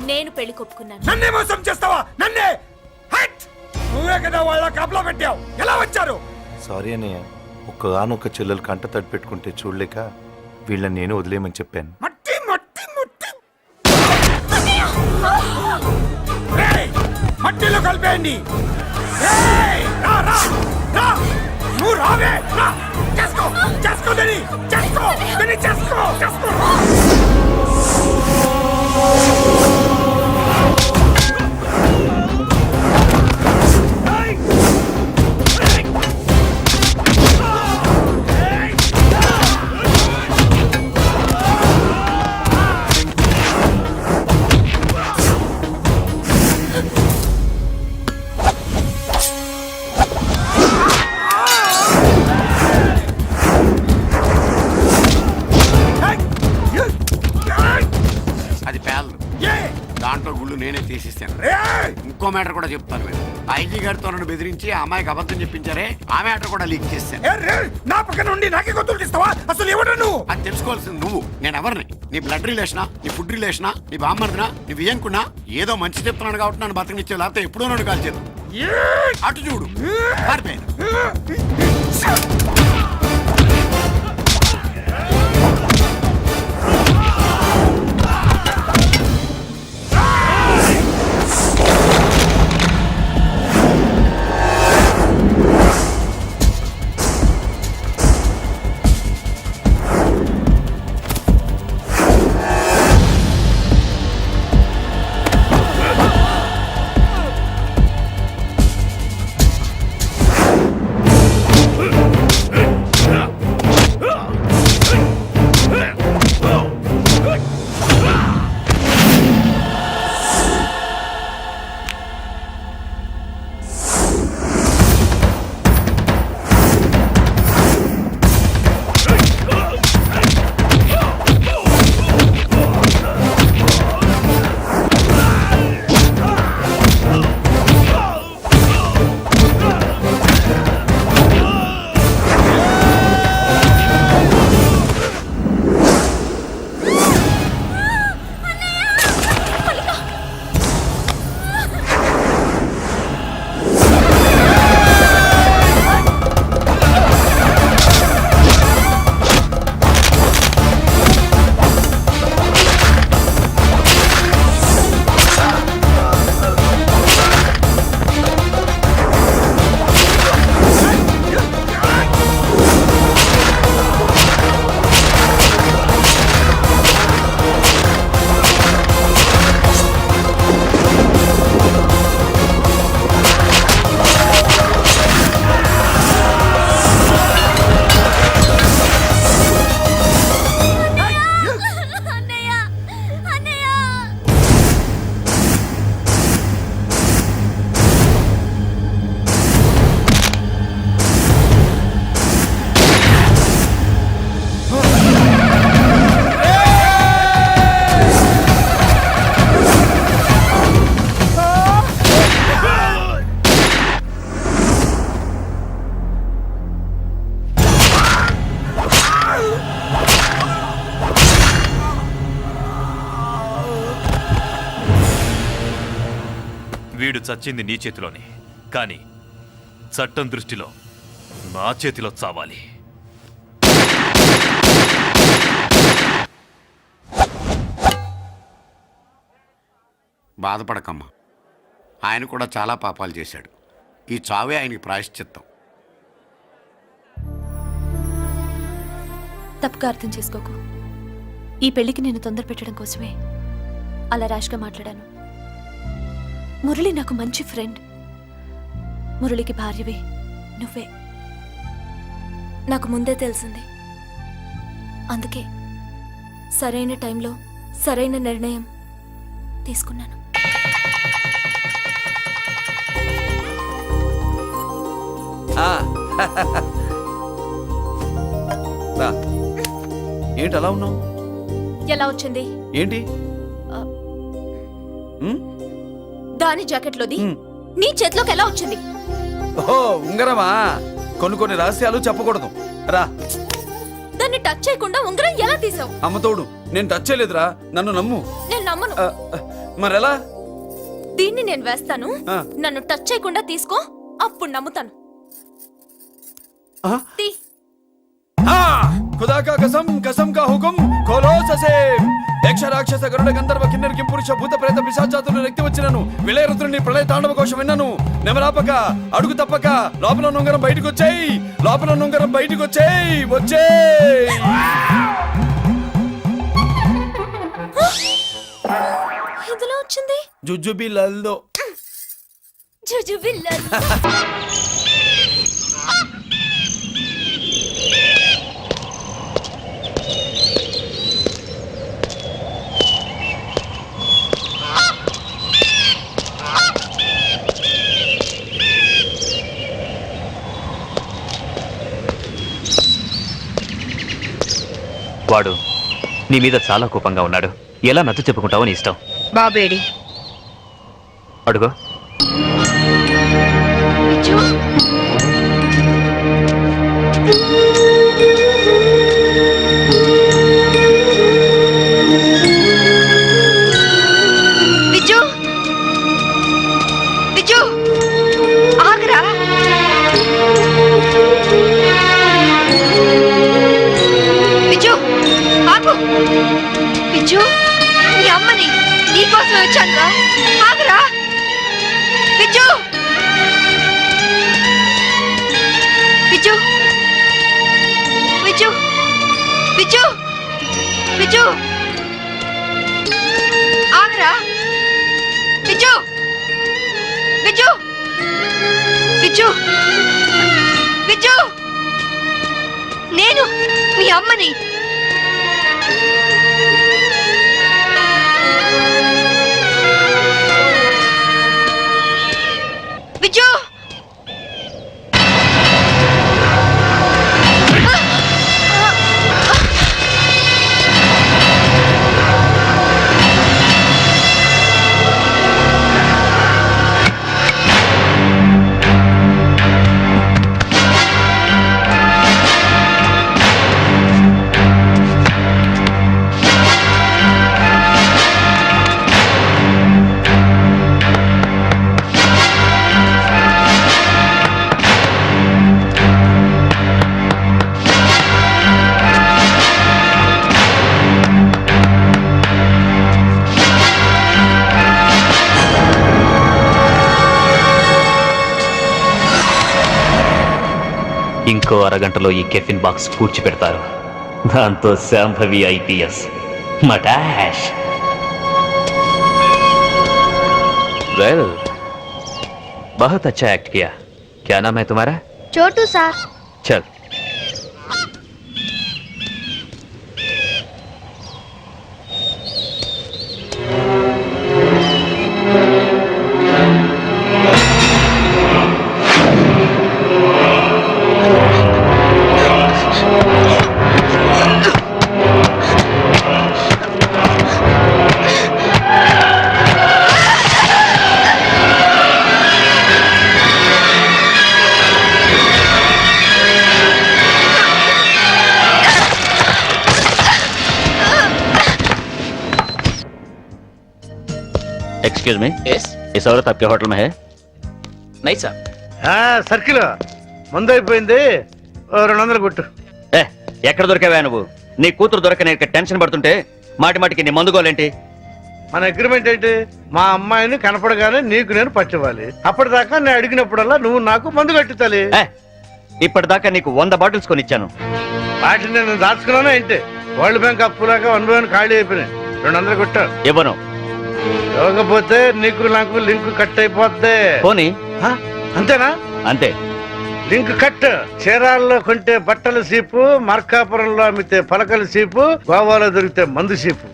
నేను పెళ్లి కొప్పుకున్నాను. నన్నే మోసం చేస్తావా? నన్నే! హట్! నువ్వే కదా వాళ్ళ కాపలా పెట్టావు. ఎలా వచ్చారు? సారీ అన్నయ్య, ఒక్కగానొక్క చెల్లెలు కంట తడి పెట్టుకుంటే చూడలేక వీళ్ళని నేను వదిలేయమని చెప్పాను. మట్టి మట్టి మట్టి రేయ్! మట్టిలో కలిపేయండి. రేయ్! రా రా రా! నువ్వు రావే! రా! చేసుకో! చేసుకో దీన్ని! చేసుకో! దీన్ని చేసుకో! చేసుకో! అది పేలదు. దాంట్లో గుళ్ళు నేనే తీసిస్తాను. ఇంకో మ్యాటర్ కూడా చెప్తాను. మీరు ఐజీ గారితో నన్ను బెదిరించి ఆ అమ్మాయికి అబద్ధం చెప్పించారే, ఆ మ్యాటర్ కూడా లీక్ చేస్తాను. నా పక్కన ఉండి నాకే గొంతులు తీస్తావా? అసలు ఎవరు నువ్వు? అది తెలుసుకోవాల్సింది నువ్వు. నేను ఎవరిని? నీ బ్లడ్ రిలేషనా, నీ ఫుడ్ రిలేషనా, నీ బామ్మర్దినా, నీ వియ్యంకున్నా? ఏదో మంచి చెప్తున్నాడు కాబట్టి నన్ను బతకనిచ్చే, లేకపోతే ఎప్పుడో నన్ను కాల్చేది. అటు చూడు, పారిపోయాను. వీడు చచ్చింది నీ చేతిలోనే, కానీ చట్టం దృష్టిలో నా చేతిలో చావాలి. బాధపడకమ్మా, ఆయన కూడా చాలా పాపాలు చేశాడు. ఈ చావే ఆయనకి ప్రాయశ్చిత్తం. తప్పుగా అర్థం చేసుకోకు. ఈ పెళ్లికి నేను తొందర పెట్టడం కోసమే అలా ర్యాష్గా మాట్లాడాను. మురళి నాకు మంచి ఫ్రెండ్. మురళికి భార్యవే నువ్వే. నాకు ముందే తెలిసింది. అందుకే సరైన టైంలో సరైన నిర్ణయం తీసుకున్నాను. ఏంటి అలా ఉన్నావు? ఎలా వచ్చింది ఏంటి? దాని జాకెట్లోది నీ చేతిలోకి ఎలా వచ్చింది? ఓహో, ఉంగరమా? కొన్ని రహస్యాలు చెప్పకూడదు. రా. దాన్ని టచ్ చేయకుండా ఉంగరం ఎలా తీసావు? అమ్మతోడు, నేను టచ్ చేయలేదురా, నన్ను నమ్ము. నేను నమ్మను. మరెలా? దీన్ని నేను వేస్తాను, నన్ను టచ్ చేయకుండా తీసుకో, అప్పుడు నమ్ముతాను. తీ. खुदा का कसम का हुकुम खोलो ससे యక్ష రాక్షస గరుడ గంధర్వ కిన్నెర కింపురుష భూత ప్రేత పిశాచాతులను రెక్తి వచ్చినను విలయరుద్రుని ప్రళయ తాండవ కోశం విన్నను నెమరాపక అడుగు తప్పక లోపల నుంగరం బయటకు వచ్చేయి, లోపల నుంగరం బయటకు వచ్చేయి, వచ్చేయి. ఇదిలా వచ్చింది జుజుబిల్లల్లో. జుజుబిల్లల్లో. వాడు నీ మీద చాలా కోపంగా ఉన్నాడు. ఎలా నచ్చ చెప్పుకుంటావో నీ ఇష్టం. బాబేడి అడుగు. విజు, విజు ఆగరా. విజు ఆగు. విజు, నీ అమ్మని నీకోసం వచ్చాను రా. ఆగరా విజు. విజు, విజు, విజు, విజు ఆగరా. విజు, విజు, విజు, విజు, నేను మీ అమ్మని. విజు, ఇంకో అరగంటలో ఈ కెఫిన్ బాక్స్ పూడ్చిపెడతారు. దాంతో శాంభవి ఐపీఎస్ మటాష్. वेल, बहुत अच्छा एक्ट किया. क्या नाम है तुम्हारा? छोटू सर. चल. एक्सक्यूज मी इस औरत आपके होटल में है? नहीं सर. సర్కిల్ ముందు అయిపోయింది 200 కొట్టు. ఏ ఎక్కడ దొరికావా నువ్వు? నీ కూతురు దొరక నేను టెన్షన్ పడుతుంటే మాటి మాటికి నీ మందుకోలేంటి? మన అగ్రిమెంట్ ఏంటి? మా అమ్మాయిని కనపడగానే నీకు నేను పట్టివ్వాలి. అప్పటిదాకా నేను అడిగినప్పుడల్లా నువ్వు నాకు మందు కట్టుతాలి. ఇప్పటిదాకా నీకు 100 బాటిల్స్ కొనిచ్చాను. వాటిని నేను దాచుకున్నాను ఏంటి? వరల్డ్ బ్యాంక్ అప్పులాగా 1 by 1 ఖాళీ అయిపోయినాయి. 200 కొట్టు. ఇవ్వను. ఇవ్వకపోతే నీకు నాకు లింక్ కట్ అయిపోద్ది. పోనీ. అంతేనా? అంతే. Link cut. చీరాల్లో కొంటే బట్టల సీపు, మార్కాపురంలో అమ్మితే పలకల సీపు, గోవాలో దొరికితే మందు సీపు.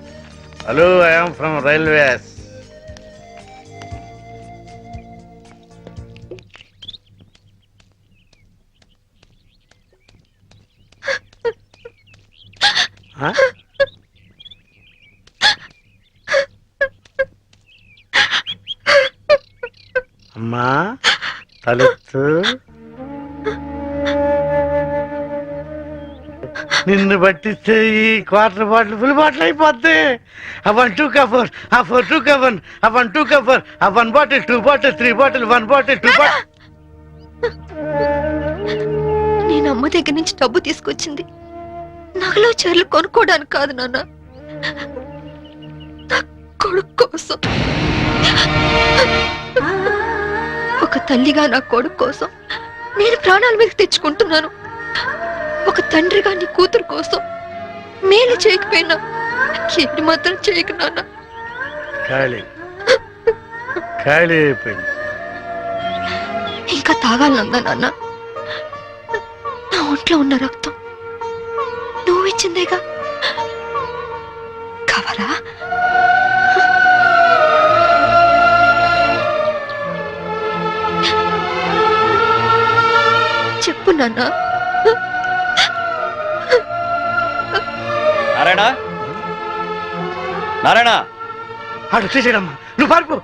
Hello, I'm from railways. అమ్మా తలెత్తు. నిన్ను పట్టిస్తే ఈ క్వార్టర్ బాటిల్ ఫుల్ బాటిల్ అయిపోద్ది. ఆ 1 2 కవర్, ఆ 4 2 కవర్, ఆ 1 2 కవర్, ఆ 1 bottle 2 bottle 3 bottle 1 bottle 2 bottle. నేను అమ్మ దగ్గర నుంచి డబ్బు తీసుకొచ్చింది నగలు చీరలు కొనుక్కోవడానికి కాదు నాన్న, నా కొడుకు కోసం. ఒక తల్లిగా నా కొడుకు కోసం నేను ప్రాణాల మీద తెచ్చుకుంటున్నాను. ఒక తండ్రిగా నీ కూతురు కోసం మేలు చేయకపోయినా ఏడు మాత్రం చేయకు నాన్న. ఖాళీ ఖాళీ అయిపోయింది. ఇంకా తాగాలనుందా నాన్న? నా ఒంట్లో ఉన్న రక్తం నువ్వు ఇచ్చిందేగా. కావాలా? చెప్పు నాన్న. నారాయణ, నారాయణ, అడు తీసేయడమ్మా, నువ్వు పారిపో.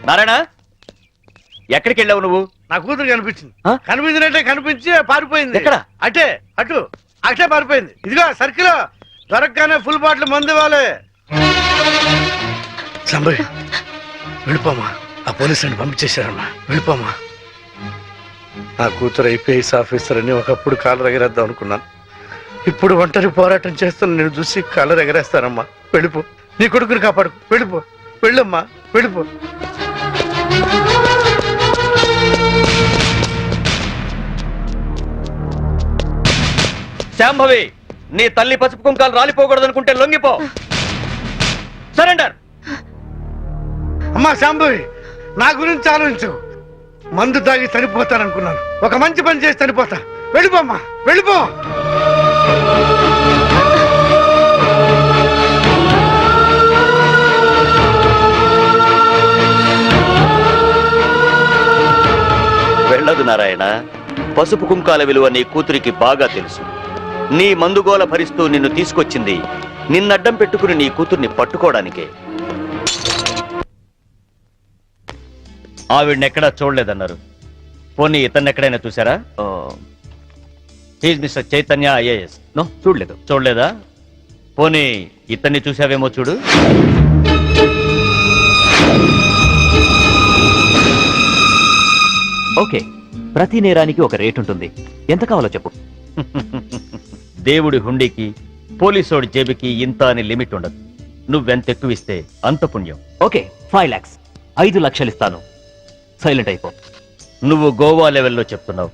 నారాయణ, ఎక్కడికి వెళ్ళావు నువ్వు? నా కూతురు కనిపించింది. కనిపించినట్టే కనిపించి పారిపోయింది. ఎక్కడ? అటే అటు అటే పారిపోయింది. ఇదిగో సర్కిల్ దొరకగానే ఫుల్ బాటిల్ మందు ఇవ్వాలి. సంబరి వెళ్ళిపోమా, ఆ పోలీసుని పంపించేశారమ్మా, వెళ్ళిపోమా. నా కూతురు ఐపీఎస్ ఆఫీసర్ అని ఒకప్పుడు కాలర్ ఎగరేద్దాం అనుకున్నాను. ఇప్పుడు ఒంటరి పోరాటం చేస్తున్న నేను చూసి కాలర్ ఎగరేస్తానమ్మా. వెళ్ళిపో, నీ కొడుకుని కాపాడు. వెళ్ళిపో, వెళ్ళమ్మా, వెళ్ళిపో. శాంభవి, నీ తల్లి పసుపు కుంకాలు రాలిపోకూడదనుకుంటే లొంగిపో. సరెండర్. అమ్మా శాంభవి, నా గురించి ఆలోచించు. మందు తాగి చనిపోతాననుకున్నాను, ఒక మంచి పని చేసి చనిపోతా. వెళ్ళిపోమ్మా, వెళ్ళిపో. వెళ్ళదు నారాయణ. పసుపు కుంకాల విలువ నీ కూతురికి బాగా తెలుసు. నీ మందుగోల భరిస్తూ నిన్ను తీసుకొచ్చింది నిన్నడ్డం పెట్టుకుని నీ కూతుర్ని పట్టుకోవడానికే. ఆవిడనెక్కడా చూడలేదన్నారు. పోనీ ఇతన్నెక్కడైనా చూసారా? He's Mr Chaitanya IAS. No, చూడలేదు. చూడలేదా? పోనీ ఇతన్ని చూసావేమో చూడు. ఓకే, ప్రతి నేరానికి ఒక రేట్ ఉంటుంది. ఎంత కావాలో చెప్పు. దేవుడి హుండీకి పోలీసోడి జేబుకి ఇంత అని లిమిట్ ఉండదు. నువ్వెంత ఎక్కువ ఇస్తే అంత పుణ్యం. ఓకే, 5 lakhs, 5 లక్షలు ఇస్తాను. సైలెంట్ అయిపో. నువ్వు గోవా లెవెల్లో చెప్తున్నావు,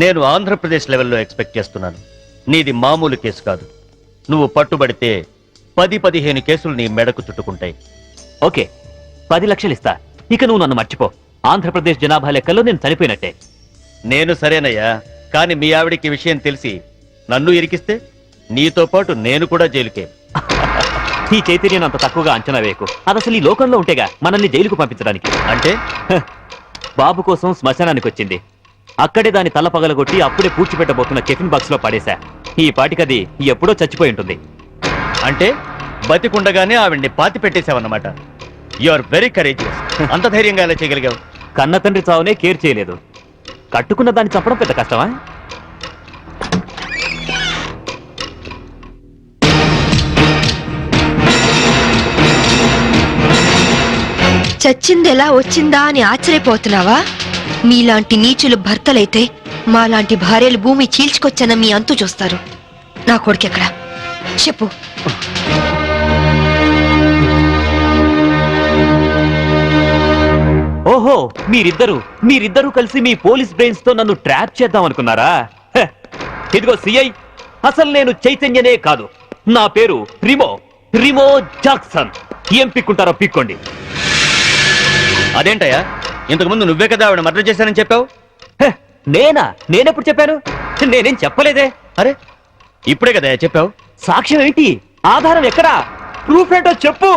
నేను ఆంధ్రప్రదేశ్ లెవెల్లో ఎక్స్పెక్ట్ చేస్తున్నాను. నీది మామూలు కేసు కాదు. నువ్వు పట్టుబడితే 10-15 కేసులు నీ మెడకు చుట్టుకుంటాయి. ఓకే, 10 లక్షలు ఇస్తా. ఇక నువ్వు నన్ను మర్చిపో. ఆంధ్రప్రదేశ్ జనాభా లెక్కల్లో నేను చనిపోయినట్టే. నేను సరేనయ్యా, కానీ మీ ఆవిడికి విషయం తెలిసి నన్ను ఇరికిస్తే నీతో పాటు నేను కూడా జైలుకే. ఈ చైతన్యం అంత తక్కువగా అంచనా వేయకు. అది అసలు ఈ లోకంలో ఉంటేగా మనల్ని జైలుకు పంపించడానికి. అంటే బాబు కోసం శ్మశానానికి వచ్చింది. అక్కడే దాని తల పగలగొట్టి అప్పుడే పూడ్చిపెట్టబోతున్న టిఫిన్ బాక్స్ లో పడేశా. ఈ పాటికది ఎప్పుడో చచ్చిపోయి ఉంటుంది. అంటే బతికుండగానే ఆవిడ్ని పాతి పెట్టేశావన్నమాట. You are very courageous. అంత ధైర్యంగా ఎలా చేయగలిగావు? కన్న తండ్రి చావునే కేర్ చేయలేదు. కట్టుకున్న దాన్ని చంపడం పెద్ద కష్టమా? చచ్చింది ఎలా వచ్చిందా అని ఆశ్చర్యపోతున్నావా? మీలాంటి నీచులు భర్తలైతే మాలాంటి భార్యలు భూమి చీల్చుకొచ్చన్న మీ అంతు చూస్తారు. నా కొడుకెక్కడ చెప్పు. ఓహో, మీరిద్దరూ కలిసి మీ పోలీస్ బ్రెయిన్స్ తో నన్ను ట్రాప్ చేద్దాం అనుకున్నారా? హ, ఇదిగో సిఐ, అసలు నేను చైతన్యనే కాదు. నా పేరు రిమో జాక్సన్. ఏం పిక్కుంటారో పిక్కోండి. అదేంటయ్యా, ఇంతకుముందు నువ్వే కదా ఆవిడ మర్డర్ చేశానని చెప్పావు. హ, నేనెప్పుడు చెప్పాను? నేనేం చెప్పలేదే. అరే, ఇప్పుడే కదా చెప్పావు. సాక్ష్యం ఏంటి? ఆధారం ఎక్కడా? ప్రూఫ్ ఏంటో చెప్పు.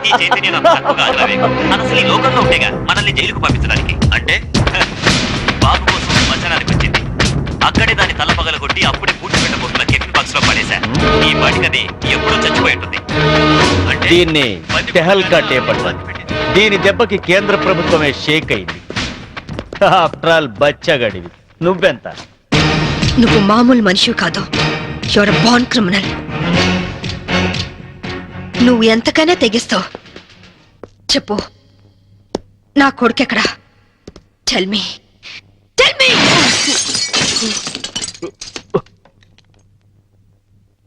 ఈ చైతన్యం అంత తక్కువగా అంచనా వేయకు. అసలు ఈ లోకంలో ఉండేగా మనల్ని జైలుకు పంపించడానికి. అంటే బాబు కోసం శ్మశానానికి వచ్చింది. అక్కడే దాని తల పగలగొట్టి అప్పుడే పూడ్చిపెట్టబోతున్న కెఫిన్ బాక్స్ లో పడేశా. ఈ పాటికది ఎప్పుడో చచ్చిపోయి ఉంటుంది. అంటే దీన్ని టెహల్కా టేప్ అంటారు. దీని దెబ్బకి కేంద్ర ప్రభుత్వమే షేక్ అయింది. ఆఫ్టర్ ఆల్ బచ్చగడివి. నువ్వెంత? నువ్వు మామూలు మనిషి కాదు. Your born criminal. నువ్వు ఎంతకైనా తెగిస్తావు. చెప్పు, నా కొడుకెక్కడా? Tell me.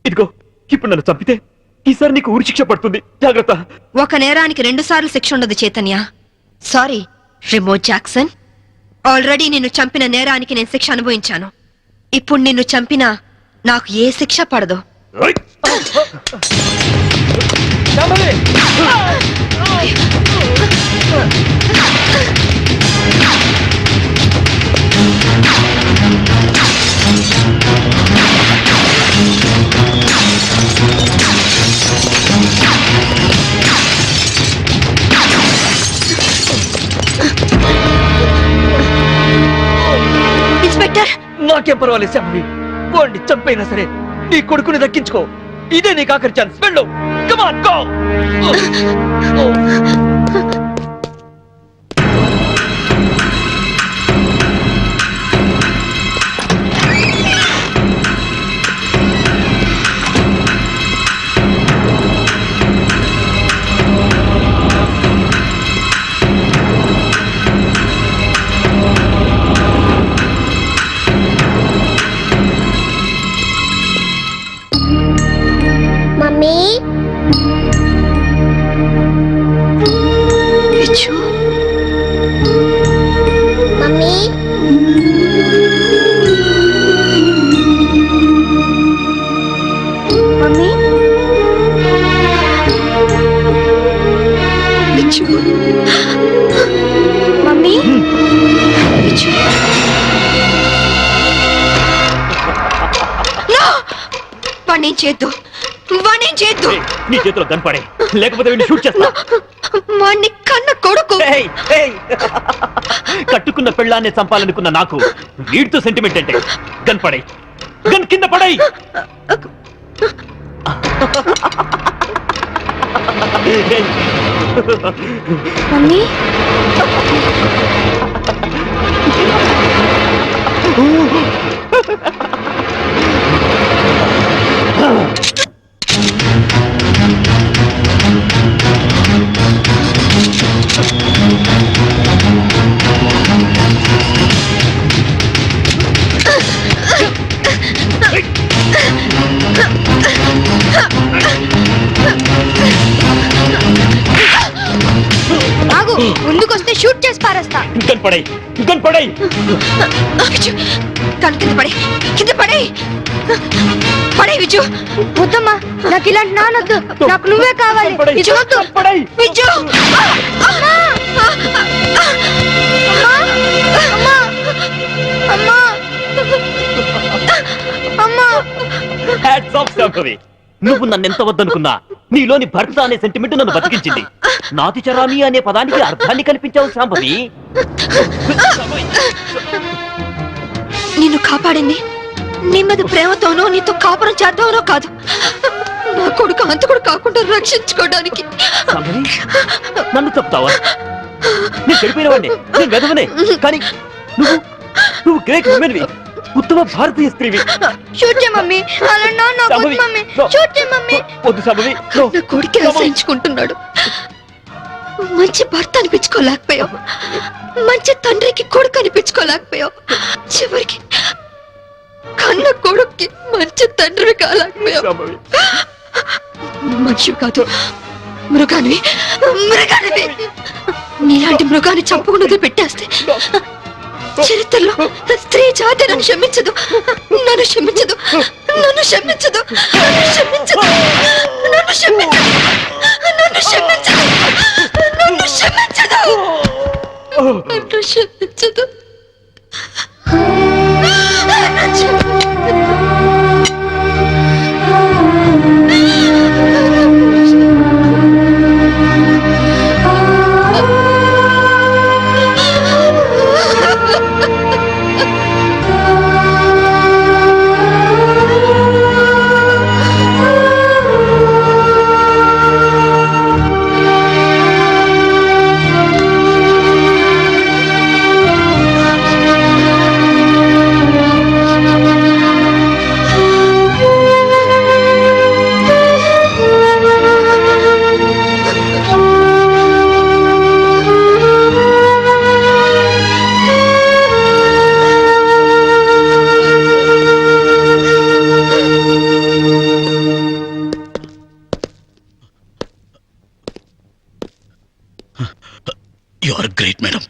ఇదిగో, ఇప్పుడు నన్ను చంపితే ఈసారి నీకు ఉరి శిక్ష పడుతుంది. జాగ్రత్త. ఒక నేరానికి 2 సార్లు శిక్ష ఉండదు Chaitanya. Sorry Remo Jackson. Already నిన్ను చంపిన నేరానికి నేను శిక్ష అనుభవించాను. ఇప్పుడు నిన్ను చంపినా నాకు ఏ శిక్ష పడదు. ఇన్స్పెక్టర్, నాకేం పర్వాలేదు శాంభవి. పోండి, చంపైనా సరే నీ కొడుకుని దక్కించుకో. ఇదే నీకు ఆఖరి ఛాన్స్. వెళ్ళు. Come on, go. మమ్మీ, విచ్చు, మమ్మీ, మమ్మీ, విచ్చు, మమ్మీ, విచ్చు. వాణ్ణేం చేద్దు. నీ చేతిలో కనపడే, లేకపోతే వీడిని షూట్ చేస్తా. వాణ్ణి కన్న కొడుకు. కట్టుకున్న పెళ్ళాన్ని చంపాలనుకున్న నాకు వీడితో సెంటిమెంట్ అంటే. గన్ పడై, గన్ కింద పడై. మమ్మీ, ఆగు. ముందుకొస్తే షూట్ చేసి పారేస్తా. Gun పడై, gun పడై. కన్ కింద పడే, కింద పడే, పడే విజు. వద్దమ్మా, నాకు ఇలాంటి నానొద్దు. నాకు నువ్వే కావాలి. విజు వద్దు. విజు. అమ్మా, అమ్మా, అమ్మా, అమ్మా. Hats off Shambhavi. నువ్వు నన్ను ఎంత వద్దనుకున్నా నీలోని భర్త అనే సెంటిమెంట్ నన్ను బతికించింది. నాతి చరామి అనే పదానికి అర్థాన్ని కల్పించావు శాంభవి. నిన్ను కాపాడింది నీ మీద ప్రేమతోనో నీతో కాపురం చేద్దామనో కాదు. నా కొడుకు అంతకుడు కాకుండా రక్షించుకోవడానికి. శాంభవి, నన్ను చెప్తావా? నేను చెడిపోయిన వాడిని, నేను వెదవనే. కానీ నువ్వు గ్రేట్ ఉమెన్వి. ఉత్తమ భారతీయ స్త్రీవి. షూట్ చేయి మమ్మీ అలా నాకు సంభవి, మమ్మీ no. షూట్ చేయి మమ్మీ వద్దు సంభవి, no. నా కొడుకే అసహించుకుంటున్నాడు. మంచి భర్త అనిపించుకోలేకపోయావు, మంచి తండ్రికి కొడుకు అనిపించుకోలేకపోయావు, చివరికి కన్న కొడుక్కి మంచి తండ్రి కాలేకపోయావు. మనిషి కాదు, మృగానివి, మృగానివి. నీలాంటి మృగాన్ని చంపకుండా పెట్టేస్తే చరిత్రలో స్త్రీ జాతి నన్ను క్షమించదు, నన్ను క్షమించదు, నన్ను క్షమించదు, నన్ను క్షమించదు, నన్ను క్షమించదు, నన్ను క్షమించదు, నన్ను క్షమించదు, నన్ను క్షమించదు. You are great, madam.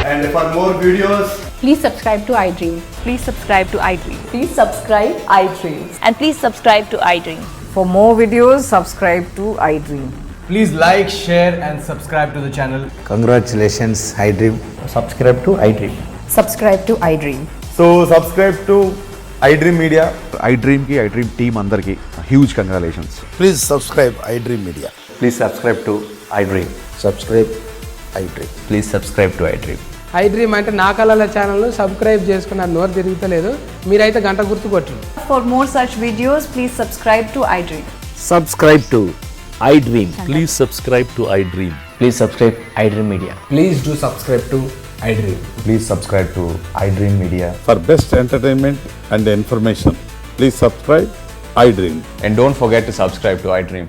And for more videos, Please subscribe to iDream. Please subscribe to iDream. Please subscribe iDream. And please subscribe to iDream. For more videos, subscribe to iDream. please like, share, and subscribe to the channel. Congratulations iDream. Subscribe to iDream. Subscribe to iDream. So subscribe to iDream media. iDream కి iDream team అందరికి huge congratulations. Please subscribe I dream media. Please subscribe to iDream. Subscribe I dream. Please subscribe to iDream. iDream అంటే నా కళల channel subscribe చేసుకున్న నోరు తిరుగుతలేదు, మీరైతే గంట గుర్తు కొట్టండి. For more such videos, please subscribe to iDream. Subscribe to iDream. Please subscribe to iDream. Please subscribe iDream Media. Please do subscribe to iDream. Please subscribe to iDream media. For best entertainment and information please subscribe I dream. And don't forget to subscribe to iDream.